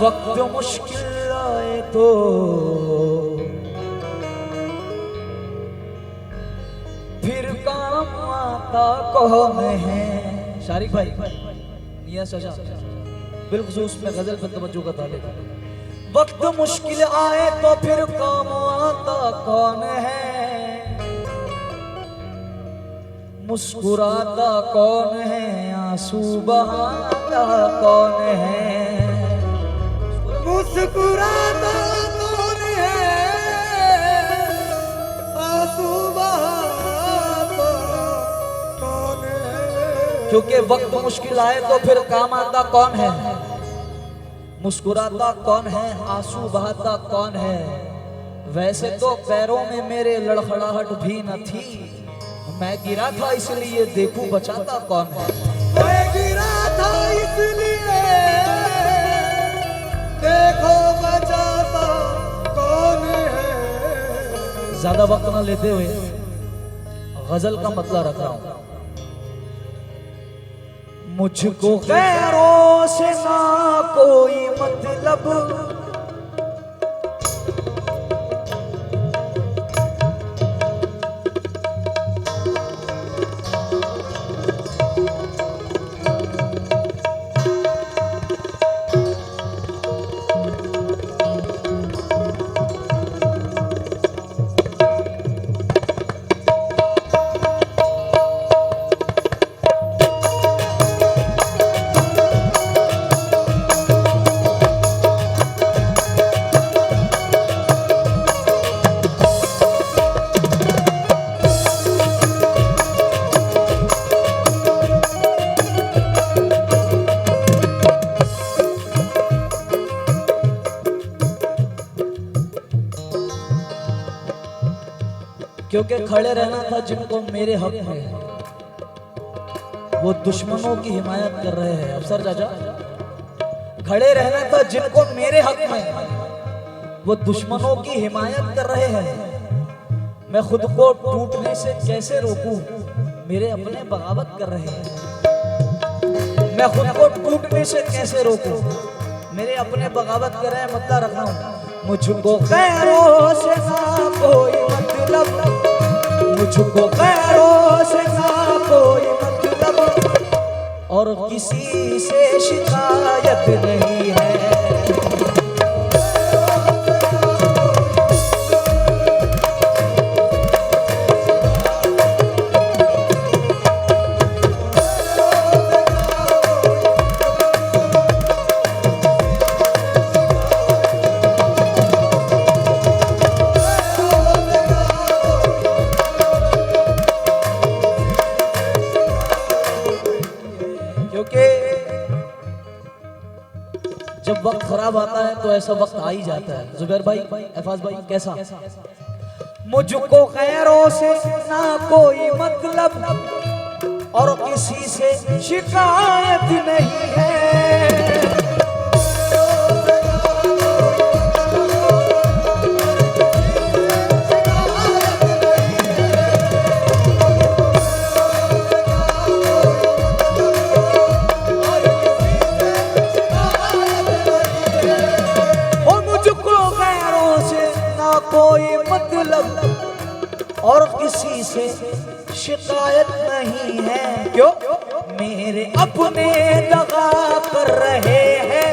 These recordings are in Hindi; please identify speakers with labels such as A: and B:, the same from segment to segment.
A: वक्त मुश्किल आए तो फिर काम आता कौन है। शारिक भाई निया सजा बिलखुसूस में गजल पर तवज्जो का तालिब। वक्त मुश्किल आए तो फिर काम आता कौन है, मुस्कुराता कौन है, आंसू बहाता कौन है।
B: मुस्कुराता कौन है, आंसू बहाता कौन है।
A: क्योंकि वक्त मुश्किल आए तो फिर काम आता कौन है, मुस्कुराता कौन है, आंसू बहाता कौन है। वैसे तो पैरों में मेरे लड़खड़ाहट भी न थी, मैं गिरा था इसलिए देखूं बचाता कौन है।
B: मैं गिरा था इसलिए देखो बचाता कौन है।
A: ज्यादा वक्त ना लेते हुए गजल का मतलब रख रहा हूं। मुझको गैरों से ना कोई मतलब, क्योंकि खड़े रहना था जिनको मेरे हक में, वो दुश्मनों की हिमायत कर रहे हैं। अफसर चाचा, खड़े रहना था जिनको मेरे हक में, वो दुश्मनों की हिमायत कर रहे हैं। मैं खुद को टूटने से कैसे रोकूं, मेरे अपने बगावत कर रहे हैं। मैं खुद को टूटने से कैसे रोकूं, मेरे अपने बगावत कर रहे हैं। मतलब रखना हूं, मुझको गैरों से ना कोई मतलब, मुझको गैरों से ना कोई मतलब, और किसी से शिकायत नहीं है। जब वक्त खराब आता है तो ऐसा वक्त आ ही जाता है। जुबैर भाई, एफाज भाई, कैसा? मुझको खैरों से ना कोई मतलब, और किसी से शिकायत नहीं है। कोई मतलब और किसी से शिकायत नहीं है। क्यों? मेरे अपने दगा कर रहे हैं,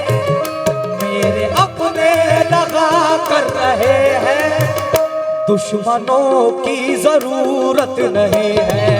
A: मेरे अपने दगा कर रहे हैं, दुश्मनों की जरूरत नहीं है।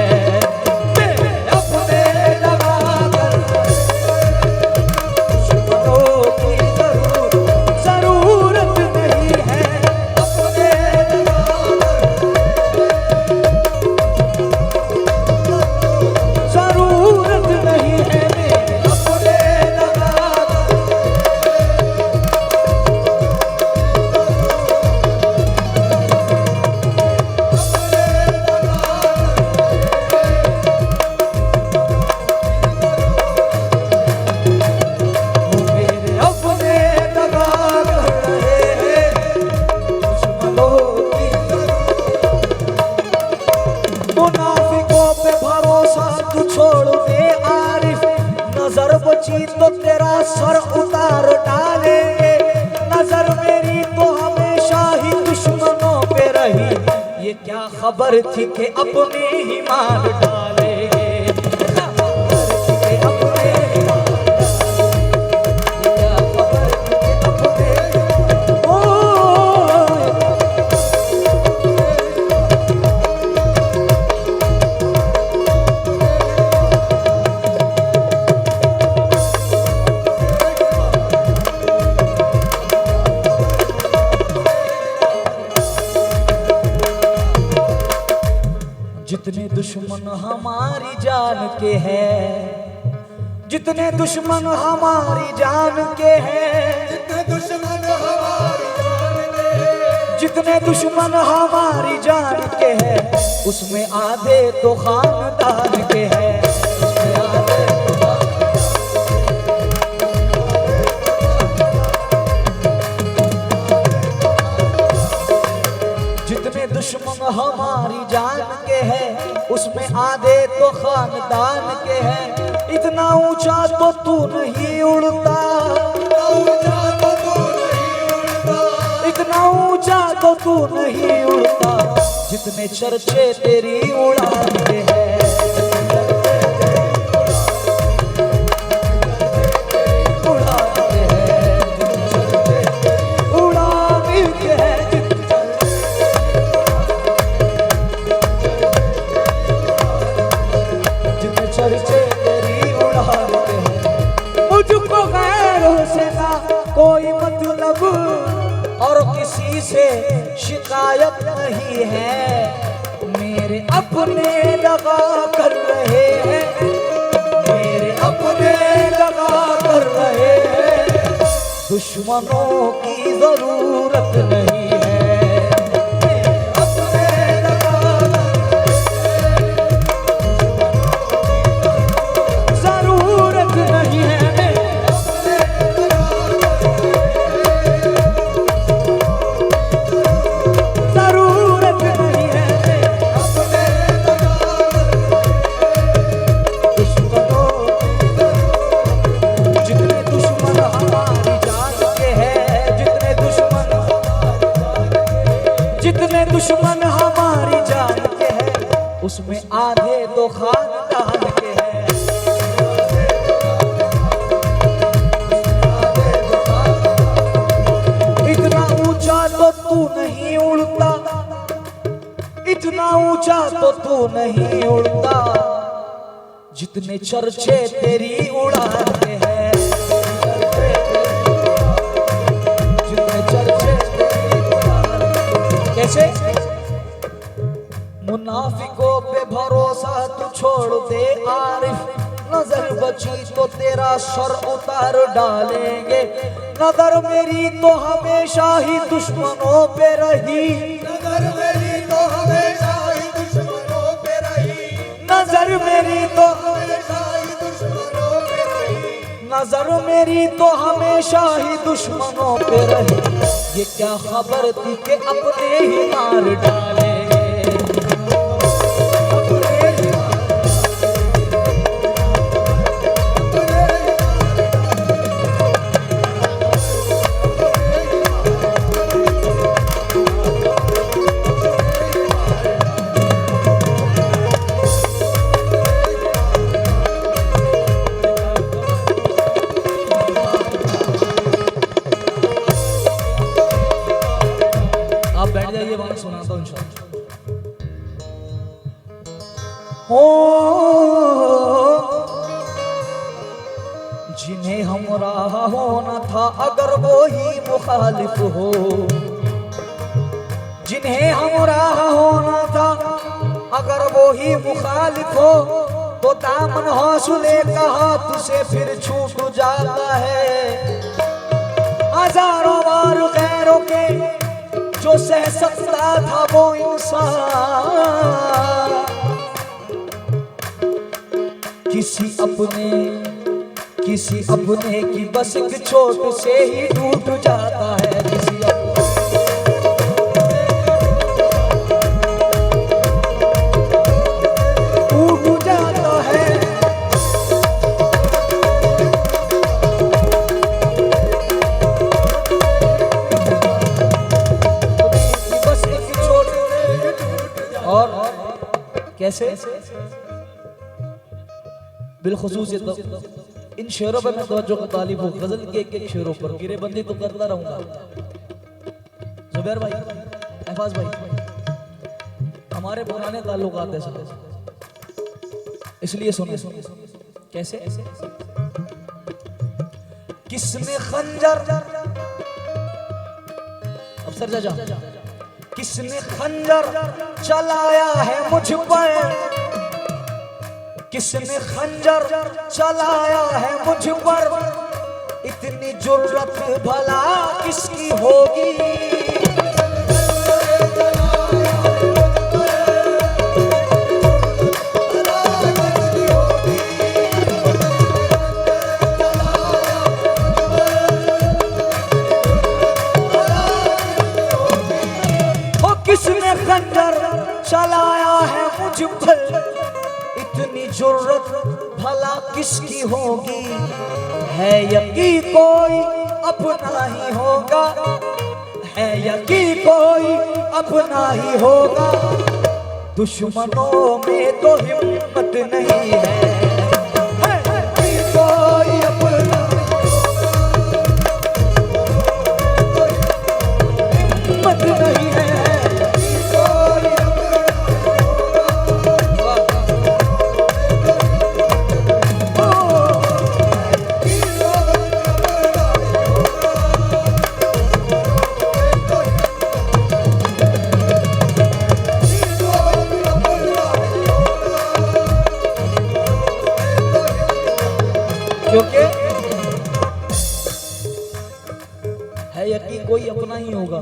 A: क्या खबर थी कि अपने ही मार डालेंगे, क्या खबर थी कि अपने ही मार डालेंगे, क्या खबर थी कि अपने ओ जितने दुश्मन हमारी जान के हैं, जितने दुश्मन हमारी जान के हैं,
B: जितने दुश्मन हमारी जान के हैं,
A: जितने दुश्मन हमारी जान के हैं, उसमें आधे तो खानदान के हैं, उसमें आधे तो जितने दुश्मन हमारी जान के हैं, उसमें आधे तो खानदान के हैं। इतना ऊंचा तो तू नहीं उड़ता, इतना ऊंचा तो तू नहीं उड़ता, जितने चर्चे तेरी उड़ान के हैं, उड़ान के हैं, उड़ान के हैं, चर्चे तेरी उड़ाते हैं। मुझको गैरों से ना कोई मतलब और किसी से शिकायत नहीं है, मेरे अपने लगा कर रहे हैं, मेरे अपने लगा कर रहे हैं, दुश्मनों की जरूरत नहीं है, जितने दुश्मन हमारी जान के हैं, उसमें आधे तो खानदान के हैं, इतना ऊंचा तो तू नहीं उड़ता, इतना ऊंचा तो तू नहीं उड़ता, जितने चर्चे तेरी उड़ाते हैं, जितने चर्चे कैसे मुनाफिकों पे भरोसा तू छोड़ दे आरिफ, नजर बची तो तेरा सर उतार डालेंगे, नजर मेरी तो हमेशा ही दुश्मनों पे रही,
B: नजर मेरी तो हमेशा ही दुश्मनों पे रही,
A: नजर मेरी तो
B: हमेशा ही दुश्मनों पे रही,
A: नजर मेरी तो हमेशा ही दुश्मनों पे रही, ये क्या खबर थी कि अपने ही मार डालेंगे, सुनाता हूं इंशाअल्लाह। हो जिन्हें हमराह होना था अगर वो ही मुखालिफ हो, जिन्हें हमराह होना था अगर वो ही मुखालिफ हो, तो दामन हौसले का हाथ से फिर छूट जाता है, हजारों बार गैरों के जो सह सकता था वो इंसान, किसी अपने की बस एक चोट से ही टूट जाता है, किसी टूट जाता है, बस एक चोट कैसे? बिलखुसूस इन शेरों पर मैं तवज्जो का तालिब हूँ, गजल के एक शेरों पर गिरेबंदी तो करता रहूंगा। जुबैर भाई, एहफाज भाई, हमारे पुराने ताल्लुकात हैं सब, इसलिए सुनिए। कैसे? किसने खंजर, अफसर चाचा, किसने खंजर चलाया है मुझ पर, किसने खंजर चलाया है मुझ पर, इतनी जुर्रत भला किसकी होगी। किसने खंजर चलाया है मुझ पर, इतनी जुर्रत भला किसकी होगी। है यकीन कोई अपना ही होगा, है यकीन कोई अपना ही होगा। दुश्मनों में तो हिम्मत नहीं है, कोई अपना हिम्मत नहीं है। क्योंकि है यकीन कोई अपना ही होगा।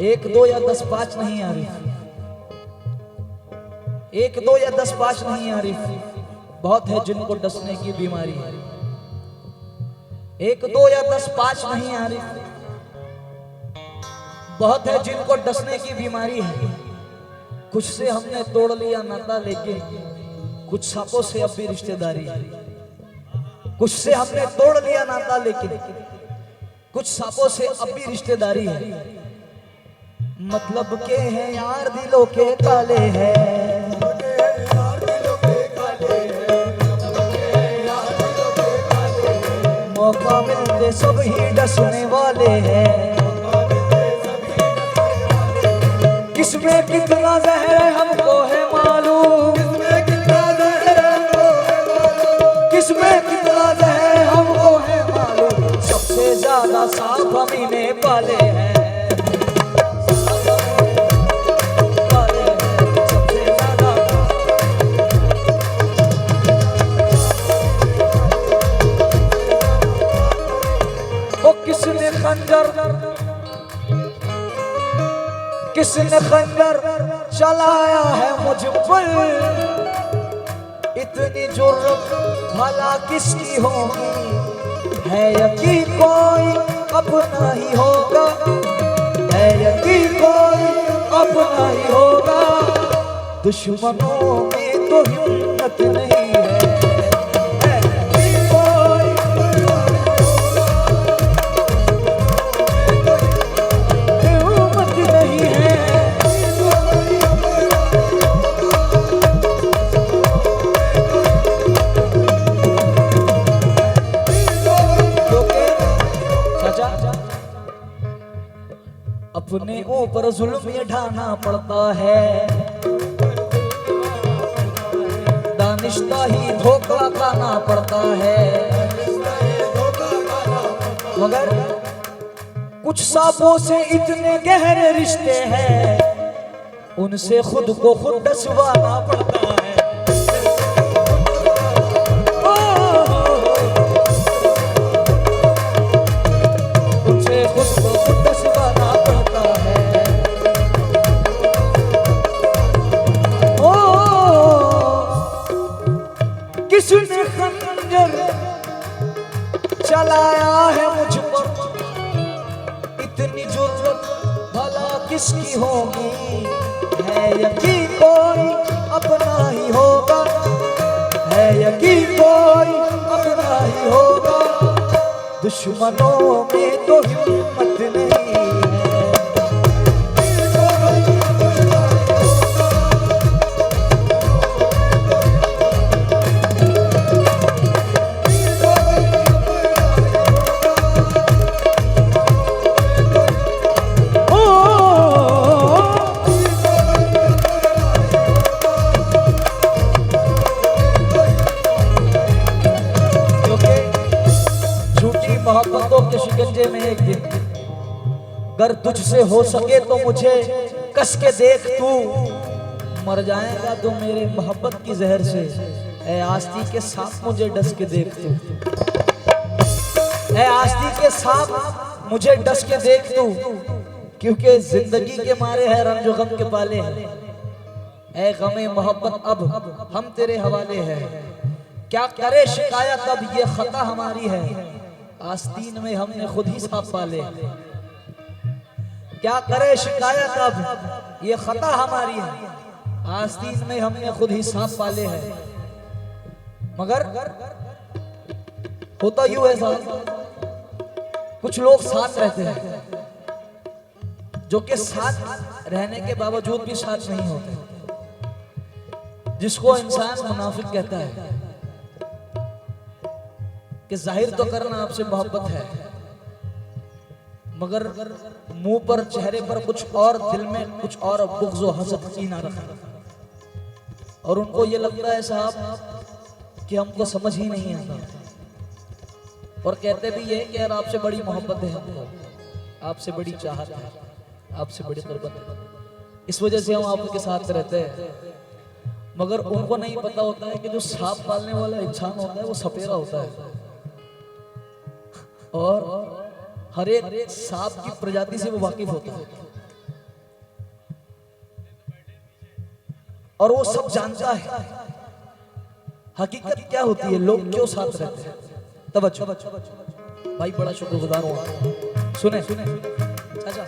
A: 1 2 या 10 5 नहीं आ रही, 1 2 या 10 5 नहीं आ रही। बहुत है जिनको डसने की बीमारी है। 1 2 या 10 5 नहीं आ रही। बहुत है जिनको डसने की बीमारी है। कुछ से हमने तोड़ लिया नाता, लेकिन कुछ सांपों से अब भी रिश्तेदारी है। कुछ से हमने तोड़ लिया नाता, लेकिन कुछ सांपों से अब भी रिश्तेदारी है। मतलब के हैं यार दिलों के काले हैं, मौका मिलते सब ही डसने वाले हैं। किसमें कितना जहर है हमको है मालूम, किसमें कितना जहर हमको है मालूम। सबसे ज्यादा सांप हम ने पाले हैं, सबसे ज्यादा। ओ किसने खंजर चलाया है मुझ पर, इतनी जुर्रत भला किसकी होगी। है यकीन कोई अपना ही होगा, है यकीन कोई अपना ही होगा। दुश्मनों में तो हिम्मत नहीं है, अपने ऊपर जुल्म ये ढाना पड़ता है। दानिश्ता ही धोखा खाना पड़ता है, मगर कुछ सांपों से इतने गहरे रिश्ते हैं, उनसे खुद को खुद डसवाना पड़ता है। उनसे खुद को खुद डसवाना पड़ता है। किसने खंजर चलाया है मुझ पर, इतनी जुर्रत भला किसकी होगी। है यकीन कोई अपना ही होगा, है यकीन कोई अपना ही होगा। दुश्मनों में तो हिम्मत नहीं है। मोहब्बतों के शिकंजे में एक दिन अगर तुझसे हो सके तो मुझे कस के देख, तू मर जाएगा तो मेरे मोहब्बत की जहर से। ऐ आस्ती के सांप मुझे डस के देख तू, ऐ आस्ती के सांप मुझे डस के देख तू, क्योंकि जिंदगी के मारे है रंजो गम के पाले हैं। ऐ गमे मोहब्बत अब हम तेरे हवाले हैं, क्या करे शिकायत अब ये खता हमारी है, आस्तीन में हमने खुद ही सांप पाले। क्या करे शिकायत अब ये खता हमारी है, आस्तीन में हमने खुद ही सांप पाले हैं। मगर होता यूं है साहब, कुछ लोग साथ रहते हैं जो कि साथ रहने के बावजूद भी साथ नहीं होते, जिसको इंसान मुनाफिक कहता है कि जाहिर तो करना आपसे मोहब्बत है मगर मुंह पर चेहरे पर कुछ और, दिल में कुछ और बुग़्ज़ व हसद कीना रखा। और उनको ये लगता है साहब कि हमको समझ ही नहीं आता, और कहते भी ये कि यार आपसे बड़ी मोहब्बत है हमको, आपसे बड़ी चाहत है, आपसे बड़ी क़ुर्बत है, इस वजह से हम आपके साथ रहते हैं। मगर उनको नहीं पता होता है कि जो सांप पालने वाला इंसान होता है वो सपेरा होता है, और हर एक सांप की प्रजाति से वो वाकिफ होता है, और वो सब जानता है हकीकत क्या होती है, लोग क्यों साथ रहते हैं। तवज्जो भाई, बड़ा शुक्रगुजार हूं। सुने अच्छा,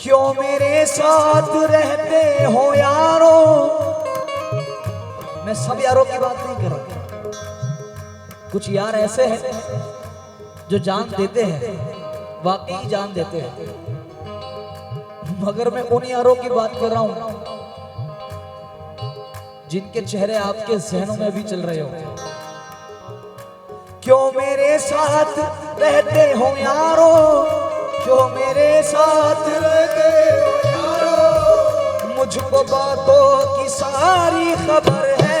A: क्यों मेरे साथ रहते हो यारो, मैं सब यारों की बात नहीं कर रहा, कुछ यार ऐसे हैं जो जान देते हैं, वाकई जान देते हैं, मगर मैं उन यारों की बात कर रहा हूं जिनके चेहरे आपके जहनों में भी चल रहे हो। क्यों मेरे साथ रहते हो यारो, क्यों मेरे साथ रहते हो यारो, मुझको बातों की सारी खबर है,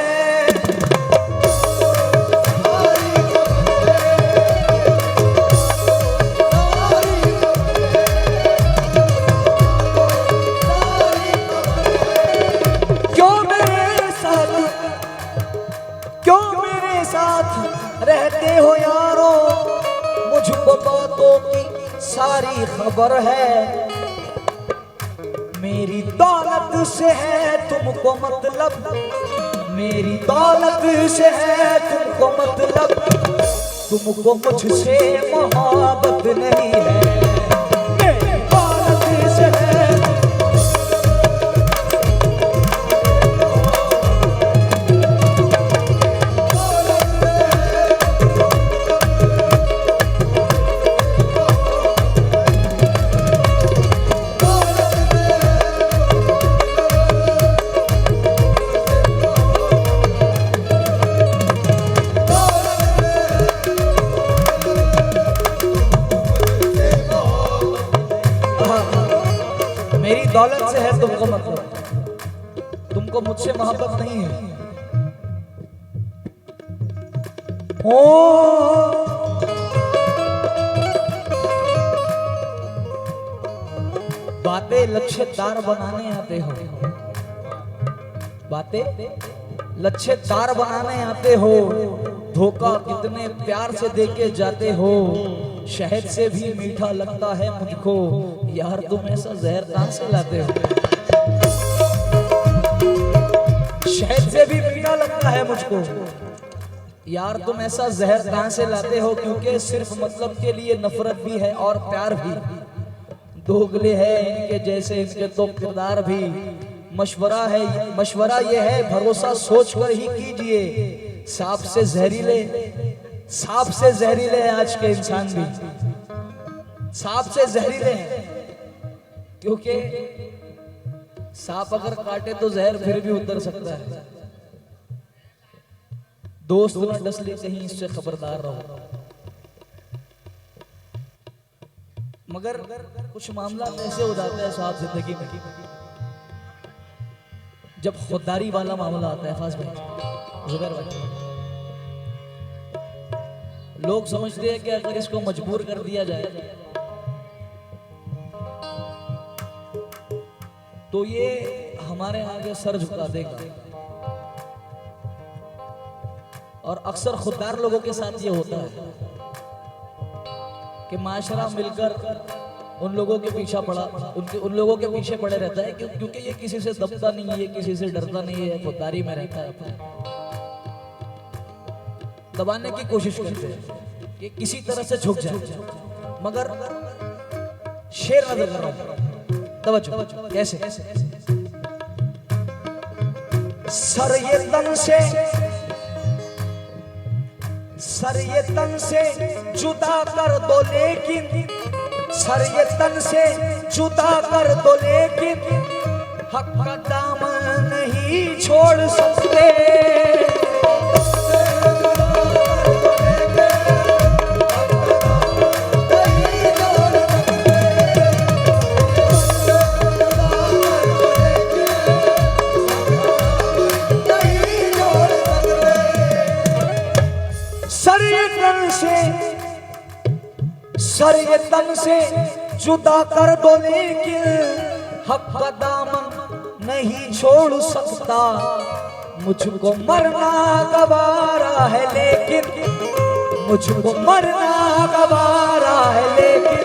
A: रहते हो यारो, मुझको बातों की सारी खबर है, मेरी दौलत से है तुमको मतलब, मेरी दौलत से है तुमको मतलब, तुमको मुझसे मोहब्बत नहीं है, मेरी दौलत से है। मेरी दौलत से है तुमको मतलब, तुमको मुझसे मोहब्बत नहीं है। हो बातें लच्छेदार बनाने आते हो, बातें लच्छेदार बनाने आते हो, धोखा कितने प्यार से देके जाते हो, शहद से भी मीठा लगता है मुझको, यार तुम ऐसा जहर कहां से लाते हो, शहद से भी मीठा लगता है मुझको, यार तुम ऐसा जहर कहां से लाते हो, क्योंकि सिर्फ मतलब के लिए नफरत भी है और प्यार भी, दोगले है इनके जैसे इनके तो किरदार भी, मशवरा ये है भरोसा सोच कर ही कीजिए, सांप से जहरीले, सांप से जहरीले हैं आज के इंसान भी, सांप से जहरीले हैं, क्योंकि सांप अगर काटे तो जहर फिर भी उतर सकता है, दोस्त न डस ले कहीं, इससे खबरदार रहो। मगर कुछ मामला ऐसे हो जाते हैं साहब जिंदगी में जब खुददारी वाला मामला आता है फाज भाई, जुबैर भाई, लोग समझते हैं कि अगर इसको मजबूर कर दिया जाए तो ये हमारे आगे सर झुका देगा। और अक्सर खुददार लोगों के साथ ये होता है कि माशरा मिलकर उन लोगों के पीछा पड़ा उन लोगों के पीछे पड़े रहता है क्योंकि ये किसी से दबता नहीं है, किसी से डरता नहीं है, खुददारी में रहता है, दबाने की कोशिश करते हैं कि किसी तरह से झुक जाए। मगर शेर नजर कर रहा हूं, तवज्जो कैसे सर ये तन से जुदा कर दो, लेकिन सर ये तन से जुदा कर दो, लेकिन हक का दामन नहीं छोड़ सकते। सर ये तन से जुदा कर दो, लेकिन हक का दामन नहीं छोड़ सकता। मुझको मरना गवारा है लेकिन, मुझको मरना गवारा है लेकिन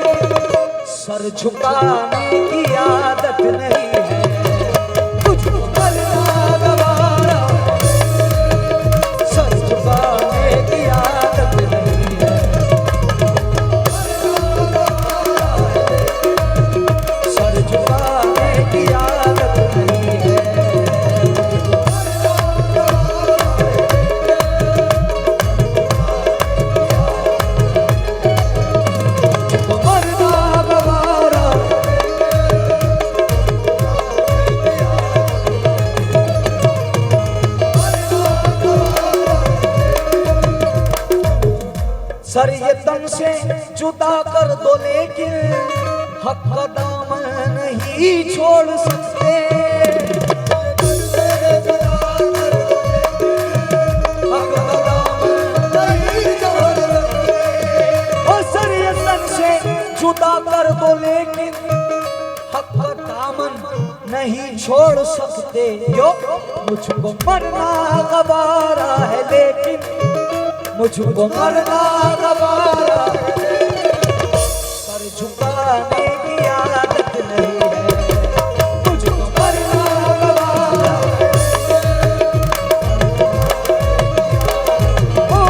A: सर झुकाने की आदत नहीं है। मुझको मरना गवारा है, सर झुकाने की आदत नहीं है। सर ये तन से जुदा कर दो, लेकिन हक का दामन नहीं छोड़ सकते। हक का दामन नहीं छोड़ सकते। और सर ये तन से जुदा कर दो, लेकिन हक का दामन नहीं छोड़ सकते। यो मुझको मरना गवारा है लेकिन, मुझको मरना गवारा है, सर झुकाने की आदत नहीं है। मुझको मरना गवारा है। ओ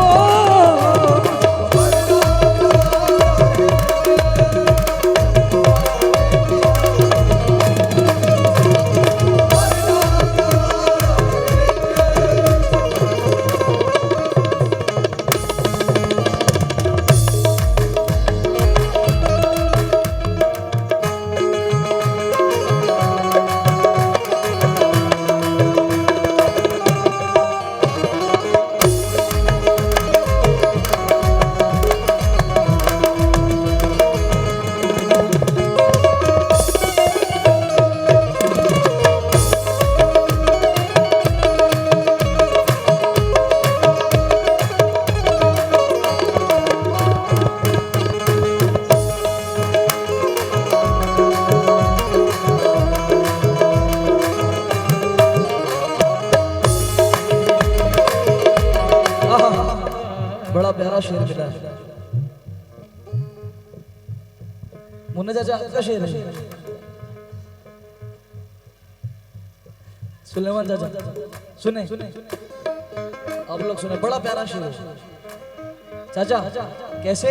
A: बड़ा प्यारा शेर मिला है मुन्ना चाचा, आपका शेर है। सुलेमान चाचा सुने, आप लोग सुने, बड़ा प्यारा शेर है चाचा। कैसे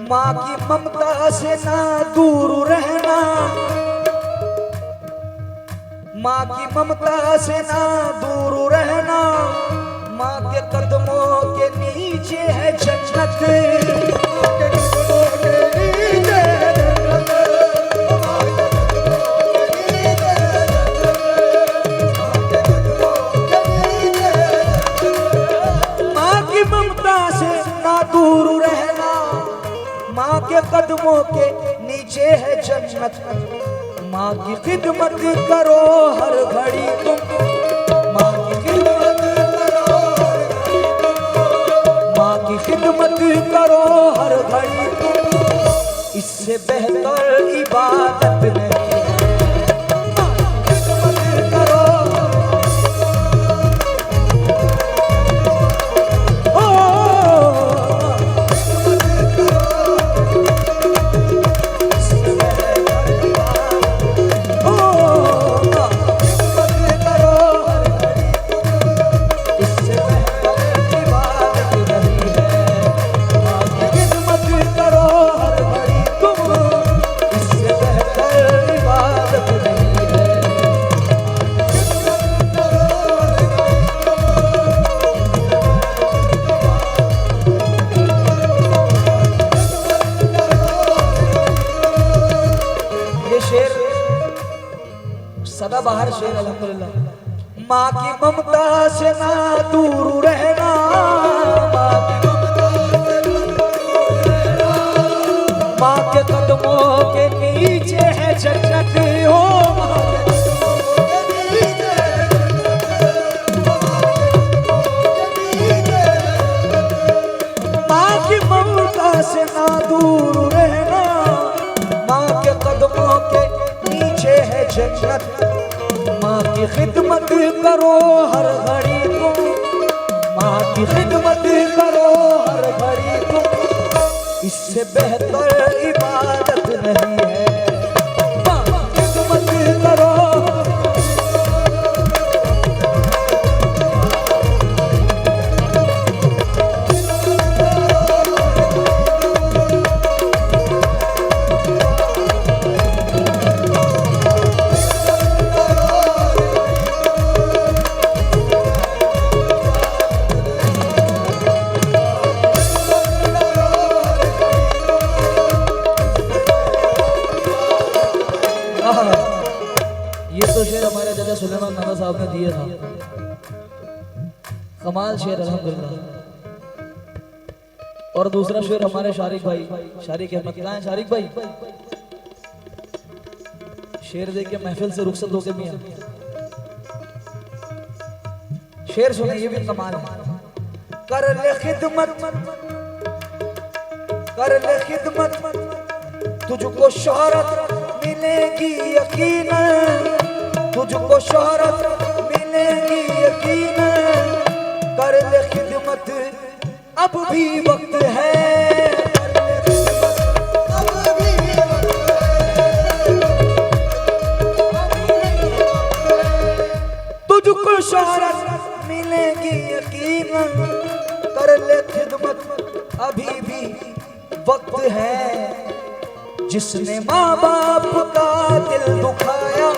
A: माँ की ममता से ना दूर रहना, माँ की ममता से ना दूर रहना, माँ के कदमों के नीचे है जन्नत। माँ की ममता से ना दूर रहना, माँ के कदमों के नीचे है जन्नत। माँ की खिदमत करो हर घड़ी तुम, माँ की खिदमत करो हर घड़ी तुम, माँ की खिदमत करो हर घड़ी तुम, इससे बेहतर इबादत नहीं है। माँ की खिदमत करो, सदाबहार शेर अल्हम्दुलिल्लाह। माँ की ममता से ना दूर रहना, माँ की ममता से ना दूर रहना, माँ के कदमों के नीचे है जन्नत हो, माँ की ममता से ना दूर रहना, माँ के कदमों के नीचे है जन्नत। माँ की खिदमत करो हर घड़ी तुम, माँ की खिदमत करो हर घड़ी तुम, इससे बेहतर इबादत नहीं है। माँ की खिदमत करो, ये तो शेर हमारे चाचा सुलेमान नाना साहब ने दिया था, कमाल शेर अल्हम्दुलिल्लाह। और दूसरा शेर हमारे शारिक भाई, शारिक अहमद, कहाँ है शारिक भाई? शेर देख के महफिल से रुखसत होके मियां शेर सुने, ये भी कमाल है। कर ले खिदमत, कर ले खिदमत, तुझको शोहरत मिलेगी यकीनन, तुझको शोहरत मिलेगी यकीनन, कर ले खिदमत अब भी वक्त है, अब भी वक्त है, तुझको शोहरत मिलेगी यकीनन, कर ले खिदमत अभी भी वक्त है। जिसने माँ बाप का दिल दुखाया,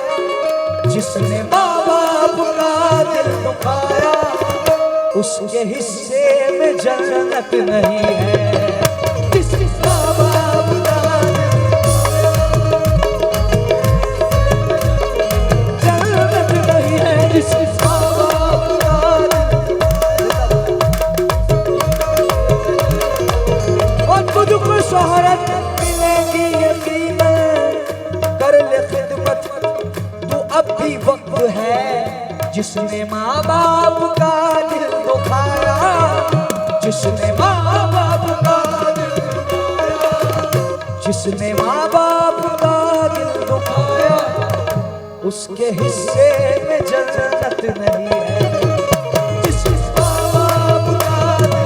A: जिसने माँ बाप का दिल दुखाया, उसके हिस्से में जन्नत नहीं है। जिसने माँ बाप का जन्नत नहीं है, जिसने माँ बाप का और तुझको शोहरत भी वक्त है। जिसने माँ बाप का दिल दुखाया, जिसने माँ बाप का दिल दुखाया, जिसने माँ बाप का दिल दुखाया, उसके हिस्से में जन्नत नहीं है। जिसने माँ बाप का दिल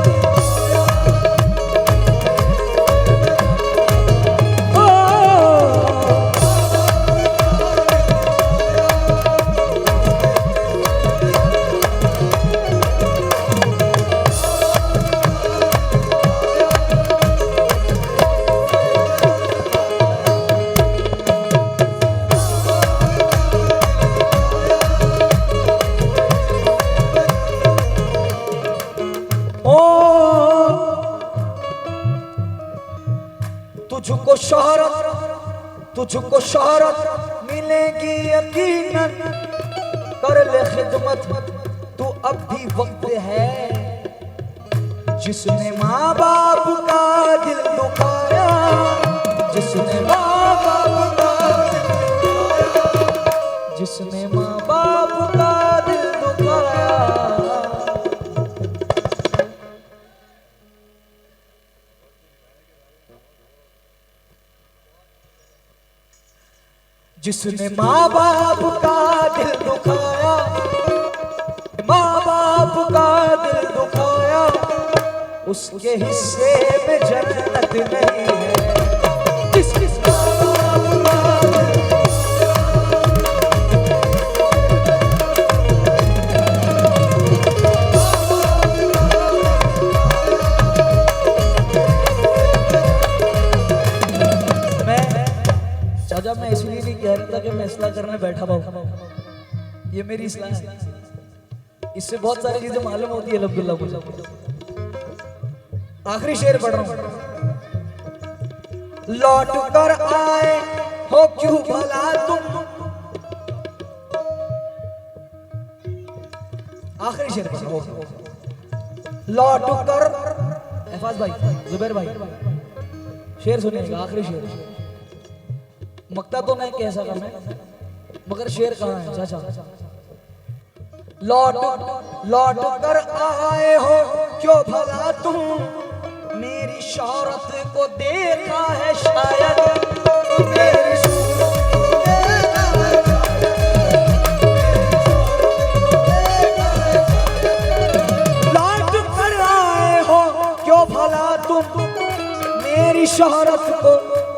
A: तुझको शोहरत, तुझको शोहरत मिलेगी यकीनन, कर ले खिदमत तू अब भी वक्त है। जिसने माँ बाप का दिल दुखाया, जिसने माँ बाप का दिल दुखाया, जिसने माँ बाप का दिल दुखाया, माँ बाप का दिल दुखाया, उसके हिस्से में जन्नत नहीं है। जिसके चाचा मैं इसलिए नहीं कह रहा था कि मैं इस्लाह करने बैठा हुआ, ये मेरी इस्लाह है, इससे बहुत सारी चीजें मालूम होती है अल्हम्दुलिल्लाह मुझे। आखिरी शेर पढ़ रहा हूं। लौट कर आए हो क्यों भला तुम, आखिरी शेर पढ़ रहा हूं। लौट कर, एहफाज भाई, जुबैर भाई, शेर सुनिएगा, आखिरी शेर। मक्ता तो नहीं कह सका मैं, मगर शेर कहाँ है चाचा। लौट कर आए हो क्यों भला तुम, मेरी शौहरत को देखा है शायद, मेरी लौट कर आए हो क्यों भला तुम, मेरी शौहरत को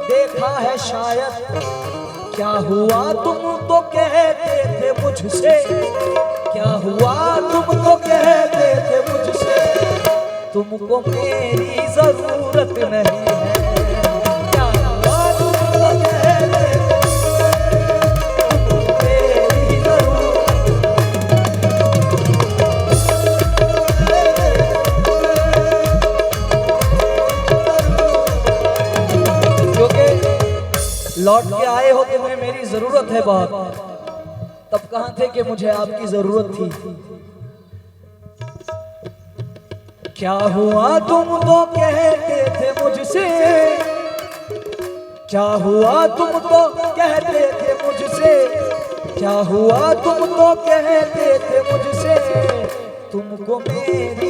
A: देखा है शायद। क्या हुआ तुम तो कहते थे मुझसे, क्या हुआ तुम तो कहते थे मुझसे, तुमको मेरी जरूरत नहीं है। क्या हुआ तुम तो कहते थे मेरी जरूरत, क्योंकि लौट के आए हो तुम्हें मेरी जरूरत है बहुत, तब कहां थे कि मुझे आपकी जरूरत थी। क्या हुआ तुम तो कहते थे मुझसे, क्या हुआ तुम तो कहते थे मुझसे, क्या हुआ तुम तो कहते थे मुझसे, तुमको मेरी